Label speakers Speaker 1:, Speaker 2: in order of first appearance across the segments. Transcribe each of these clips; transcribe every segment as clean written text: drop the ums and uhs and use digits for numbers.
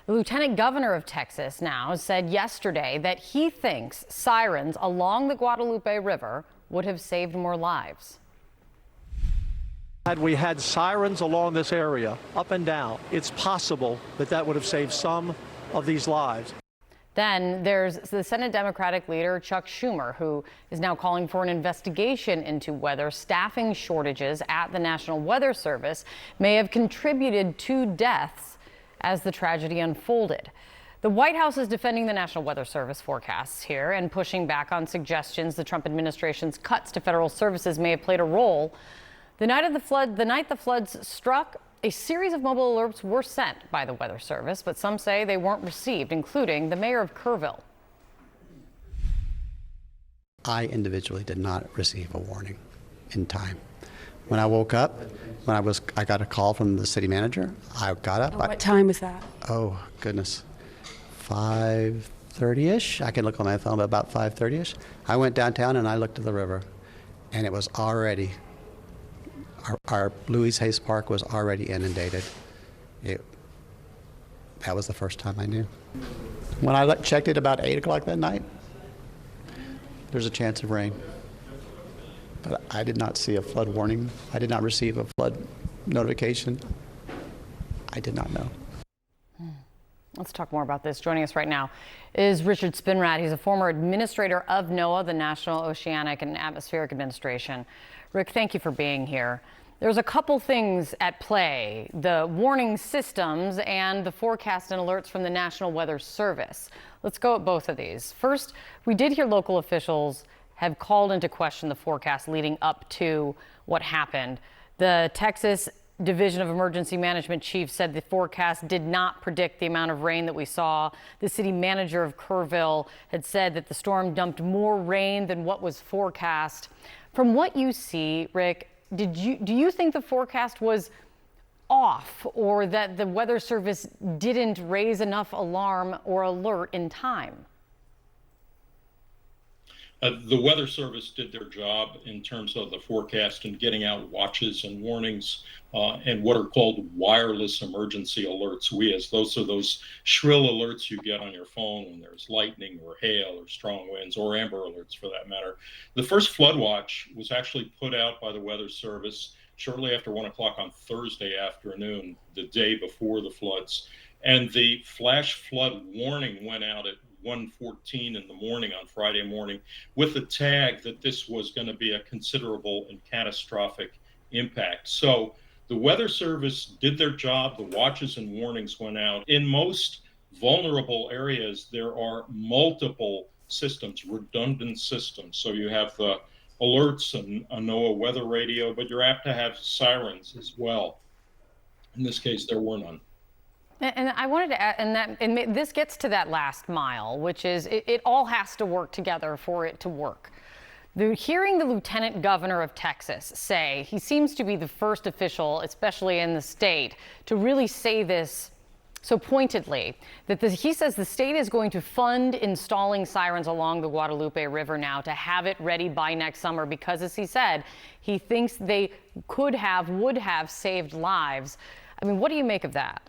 Speaker 1: The lieutenant governor of Texas now said yesterday that he thinks sirens along the Guadalupe River would have saved more lives.
Speaker 2: Had we had sirens along this area, up and down, it's possible that that would have saved some of these lives.
Speaker 1: Then there's the Senate Democratic leader Chuck Schumer, who is now calling for an investigation into whether staffing shortages at the National Weather Service may have contributed to deaths as the tragedy unfolded. The White House is defending the National Weather Service forecasts here and pushing back on suggestions the Trump administration's cuts to federal services may have played a role. The night the floods struck, a series of mobile alerts were sent by the Weather Service, but some say they weren't received, including the mayor of Kerrville.
Speaker 3: I individually did not receive a warning in time. When I woke up, I got a call from the city manager. I got up.
Speaker 4: What time was that?
Speaker 3: Oh, goodness. 5:30-ish. I can look on my phone, but about 5:30-ish. I went downtown and I looked at the river, and it was already, our Louise Hayes Park was already inundated. That was the first time I knew. When I checked it about 8 o'clock that night, there's a chance of rain. But I did not see a flood warning. I did not receive a flood notification. I did not know.
Speaker 1: Let's talk more about this. Joining us right now is Richard Spinrad. He's a former administrator of NOAA, the National Oceanic and Atmospheric Administration. Rick, thank you for being here. There's a couple things at play, the warning systems and the forecast and alerts from the National Weather Service. Let's go at both of these. First, we did hear local officials have called into question the forecast leading up to what happened. The Texas Division of Emergency Management chief said the forecast did not predict the amount of rain that we saw. The city manager of Kerrville had said that the storm dumped more rain than what was forecast. From what you see, Rick, do you think the forecast was off, or that the Weather Service didn't raise enough alarm or alert in time?
Speaker 5: The Weather Service did their job in terms of the forecast and getting out watches and warnings and what are called wireless emergency alerts. Those are those shrill alerts you get on your phone when there's lightning or hail or strong winds, or amber alerts for that matter. The first flood watch was actually put out by the Weather Service shortly after 1 o'clock on Thursday afternoon, the day before the floods. And the flash flood warning went out at 1:14 in the morning on Friday morning with the tag that this was going to be a considerable and catastrophic impact. So the Weather Service did their job. The watches and warnings went out. In most vulnerable areas, there are multiple systems, redundant systems. So you have the alerts and a NOAA weather radio, but you're apt to have sirens as well. In this case, there were none.
Speaker 1: And I wanted to add, and this gets to that last mile, which is it all has to work together for it to work. Hearing the lieutenant governor of Texas say, he seems to be the first official, especially in the state, to really say this so pointedly, that he says the state is going to fund installing sirens along the Guadalupe River now to have it ready by next summer, because, as he said, he thinks they would have saved lives. I mean, what do you make of that?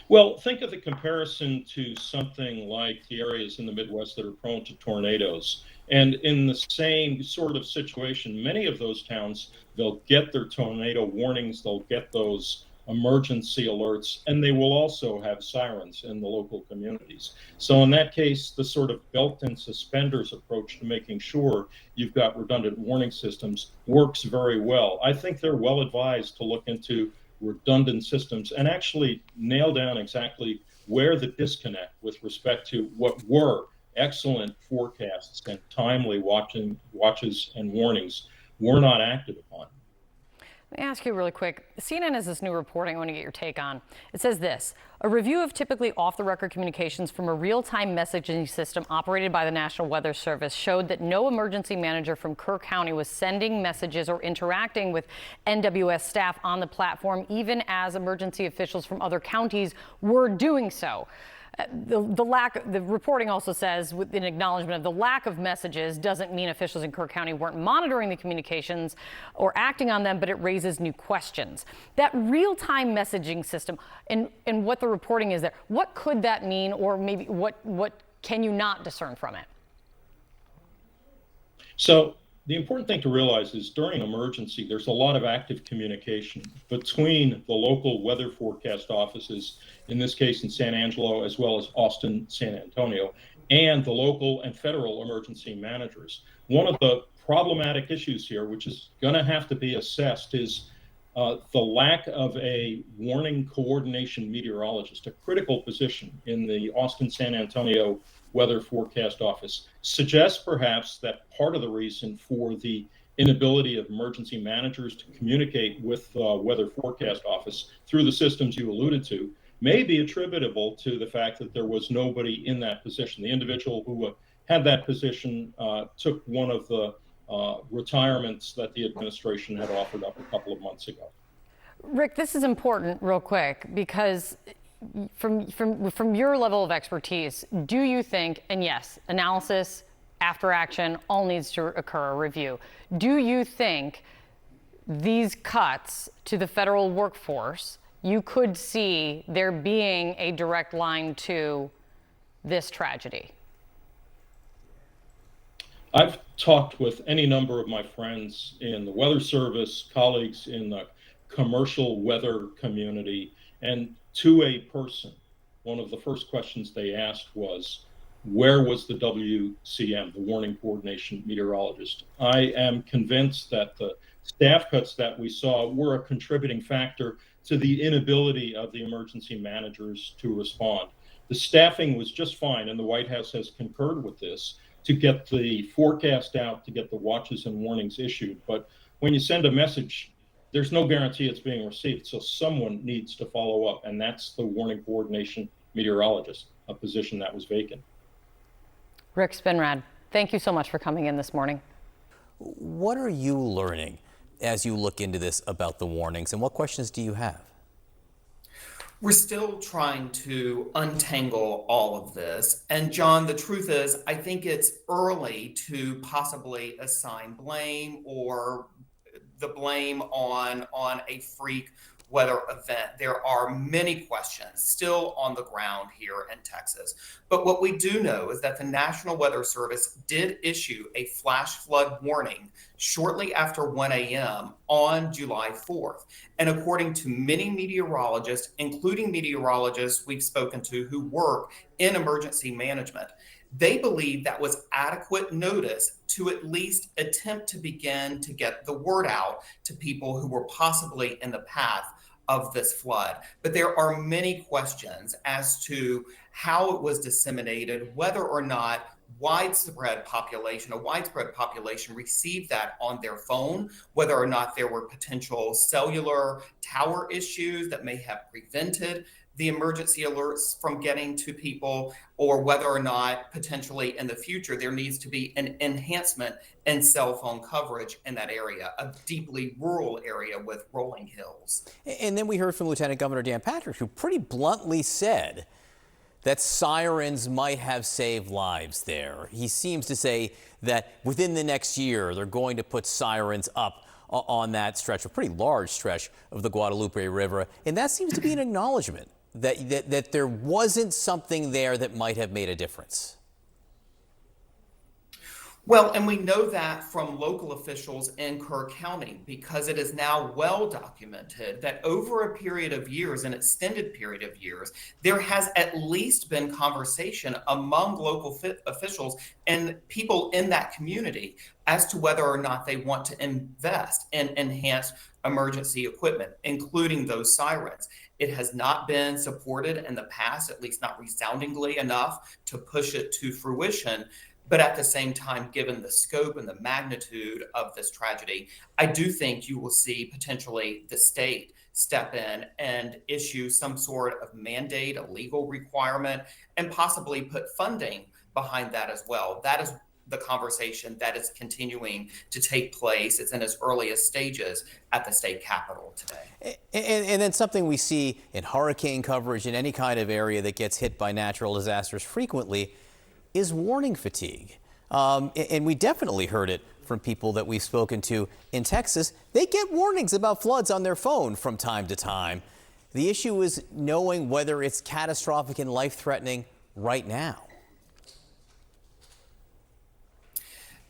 Speaker 5: Well, think of the comparison to something like the areas in the Midwest that are prone to tornadoes. And in the same sort of situation, many of those towns, they'll get their tornado warnings, they'll get those emergency alerts, and they will also have sirens in the local communities. So in that case, the sort of belt and suspenders approach to making sure you've got redundant warning systems works very well. I think they're well advised to look into redundant systems and actually nail down exactly where the disconnect with respect to what were excellent forecasts and timely watches and warnings were not acted upon.
Speaker 1: Let me ask you really quick. CNN has this new reporting I want to get your take on. It says this: a review of typically off-the-record communications from a real-time messaging system operated by the National Weather Service showed that no emergency manager from Kerr County was sending messages or interacting with NWS staff on the platform, even as emergency officials from other counties were doing so. The reporting also says, with an acknowledgement of the lack of messages doesn't mean officials in Kirk County weren't monitoring the communications or acting on them, but it raises new questions. That real-time messaging system and what the reporting is there, what could that mean, or maybe what can you not discern from it?
Speaker 5: So the important thing to realize is during emergency, there's a lot of active communication between the local weather forecast offices, in this case in San Angelo, as well as Austin, San Antonio, and the local and federal emergency managers. One of the problematic issues here, which is going to have to be assessed, is the lack of a warning coordination meteorologist, a critical position in the Austin, San Antonio weather forecast office, suggests perhaps that part of the reason for the inability of emergency managers to communicate with the weather forecast office through the systems you alluded to may be attributable to the fact that there was nobody in that position. The individual who had that position took one of the retirements that the administration had offered up a couple of months ago.
Speaker 1: Rick, this is important real quick, because from your level of expertise, do you think, and yes, analysis after action all needs to occur, a review, do you think these cuts to the federal workforce, you could see there being a direct line to this tragedy?
Speaker 5: I've talked with any number of my friends in the Weather Service, colleagues in the commercial weather community, and to a person, one of the first questions they asked was, where was the WCM, the Warning Coordination Meteorologist? I am convinced that the staff cuts that we saw were a contributing factor to the inability of the emergency managers to respond. The staffing was just fine, and the White House has concurred with this, to get the forecast out, to get the watches and warnings issued. But when you send a message, there's no guarantee it's being received. So someone needs to follow up, and that's the Warning Coordination Meteorologist, a position that was vacant.
Speaker 1: Rick Spinrad, thank you so much for coming in this morning.
Speaker 4: What are you learning as you look into this about the warnings, and what questions do you have?
Speaker 6: We're still trying to untangle all of this. And John, the truth is, I think it's early to possibly assign blame or the blame on a freak weather event. There are many questions still on the ground here in Texas. But what we do know is that the National Weather Service did issue a flash flood warning shortly after 1 a.m. on July 4th. And according to many meteorologists, including meteorologists we've spoken to who work in emergency management, they believe that was adequate notice to at least attempt to begin to get the word out to people who were possibly in the path of this flood. But there are many questions as to how it was disseminated, whether or not a widespread population received that on their phone, whether or not there were potential cellular tower issues that may have prevented the emergency alerts from getting to people, or whether or not potentially in the future there needs to be an enhancement in cell phone coverage in that area, a deeply rural area with rolling hills.
Speaker 4: And then we heard from Lieutenant Governor Dan Patrick, who pretty bluntly said that sirens might have saved lives there. He seems to say that within the next year, they're going to put sirens up on that stretch, a pretty large stretch of the Guadalupe River. And that seems to be an acknowledgement that there wasn't something there that might have made a difference.
Speaker 6: Well, and we know that from local officials in Kirk County, because it is now well documented that over a period of years, an extended period of years, there has at least been conversation among local officials and people in that community as to whether or not they want to invest in enhanced emergency equipment, including those sirens. It has not been supported in the past, at least not resoundingly enough to push it to fruition. But at the same time, given the scope and the magnitude of this tragedy, I do think you will see potentially the state step in and issue some sort of mandate, a legal requirement, and possibly put funding behind that as well. That is the conversation that is continuing to take place. It's in its earliest stages at the state capitol today.
Speaker 4: And then something we see in hurricane coverage in any kind of area that gets hit by natural disasters frequently is warning fatigue. And we definitely heard it from people that we've spoken to in Texas. They get warnings about floods on their phone from time to time. The issue is knowing whether it's catastrophic and life-threatening right now.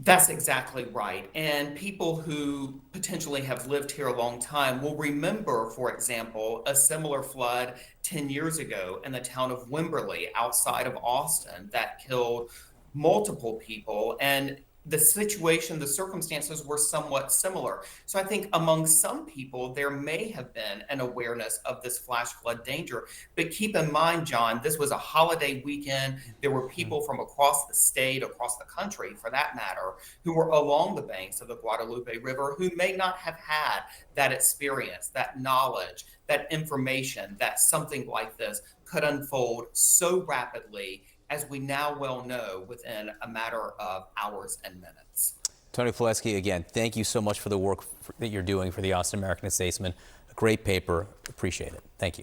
Speaker 6: That's exactly right. And people who potentially have lived here a long time will remember, for example, a similar flood 10 years ago in the town of Wimberley outside of Austin that killed multiple people. And the situation, the circumstances were somewhat similar. So I think among some people, there may have been an awareness of this flash flood danger. But keep in mind, John, this was a holiday weekend. There were people from across the state, across the country for that matter, who were along the banks of the Guadalupe River who may not have had that experience, that knowledge, that information that something like this could unfold so rapidly as we now well know within a matter of hours and minutes.
Speaker 4: Tony Faleski, again, thank you so much for the work that you're doing for the Austin American-Statesman. A great paper. Appreciate it. Thank you.